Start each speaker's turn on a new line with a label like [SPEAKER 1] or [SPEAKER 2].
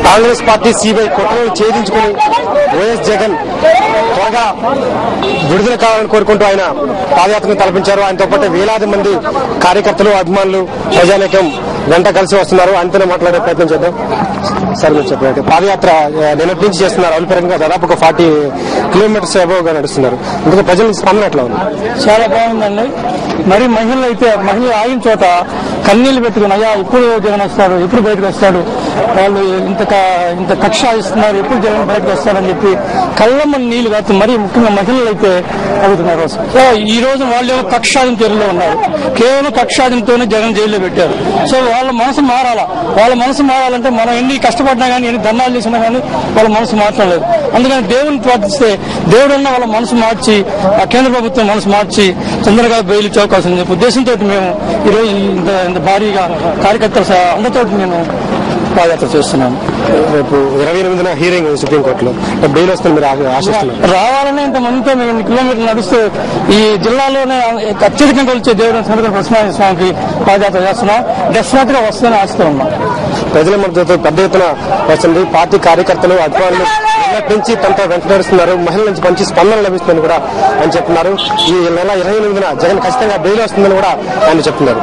[SPEAKER 1] Congress party CBI కుట్రలను ఛేదించుకుని YS Jagan త్వరగా విడుదల కావాలని కోరుకుంటూ ఆయన పాదయాత్రను తలపించారు. ఆయనతో పాటు వేలాది మంది కార్యకర్తలు, అభిమానులు, ప్రజానీకం వెంట కలిసి వస్తున్నారు. ఆయనతోనే మాట్లాడే ప్రయత్నం చేద్దాం. సార్ మీరు చెప్పినట్టు పాదయాత్ర నిన్నటి నుంచి చేస్తున్నారు. అభిప్రాయంగా దాదాపు ఒక 40 కిలోమీటర్స్ అబోవ్ గా నడుస్తున్నారు. ఇందుకు ప్రజల స్పందన ఎట్లా ఉంది?
[SPEAKER 2] చాలా బాగుందండి. మరి మహిళలు ఆగిన చోట కన్నీళ్లు పెట్టుకుని, అయ్యా ఎప్పుడు జగన్ వస్తాడు, ఎప్పుడు బయటకు వస్తాడు, వాళ్ళు ఇంత కక్ష ఇస్తున్నారు, ఎప్పుడు జగన్ బయటకు వస్తాడని చెప్పి కళ్ళమ్మని నీళ్లు కాదు. మరి ముఖ్యంగా మహిళలు అయితే అడుగుతున్నారు. సో ఈ రోజు వాళ్ళు కక్షాదిన చర్యలో ఉన్నారు. కేవలం కక్షాదినతోనే జగన్ జైల్లో పెట్టారు. సో వాళ్ళ మనసు మారాలా. వాళ్ళ మనసు మారాలంటే మనం ఎన్ని కష్టపడినా కానీ, ఎన్ని ధర్నాలు చేసినా కానీ వాళ్ళ మనసు మారలేదు. అందుకని దేవుని ప్రార్థిస్తే దేవుడన్నా వాళ్ళ మనసు మార్చి, ఆ కేంద్ర ప్రభుత్వం మనసు మార్చి తొందరగా బెయిల్ ఇచ్చే అవకాశం చెప్పి ఉద్దేశంతో మేము ఈరోజు ఇంత భారీగా కార్యకర్తల అందరితో మేము పాదయాత్ర చేస్తున్నాము.
[SPEAKER 1] రేపు 28న హీరింగ్ సుప్రీంకోర్టులో బెయిల్ వస్తుంది, మీరు ఆశిస్తున్నారు?
[SPEAKER 2] రావాలని ఇంతమందితో మేము 8 కిలోమీటర్లు నడుస్తూ ఈ జిల్లాలోనే అత్యధికంగా వచ్చే దేవుడు సముద్ర స్వామికి పాదయాత్ర చేస్తున్నాం. డెఫినెట్ గా వస్తుందని ఆశతో ఉన్నాం.
[SPEAKER 1] ప్రజల మద్దతు పెద్ద ఎత్తున వస్తుంది. పార్టీ కార్యకర్తలు, అభిమానులు నిన్నటి నుంచి తనతో వెంట నడుస్తున్నారు. మహిళల నుంచి మంచి స్పందన లభిస్తుందని కూడా ఆయన చెప్తున్నారు. ఈ నెల 28న జగన్ ఖచ్చితంగా బెయిల్ వస్తుందని కూడా ఆయన చెప్తున్నారు.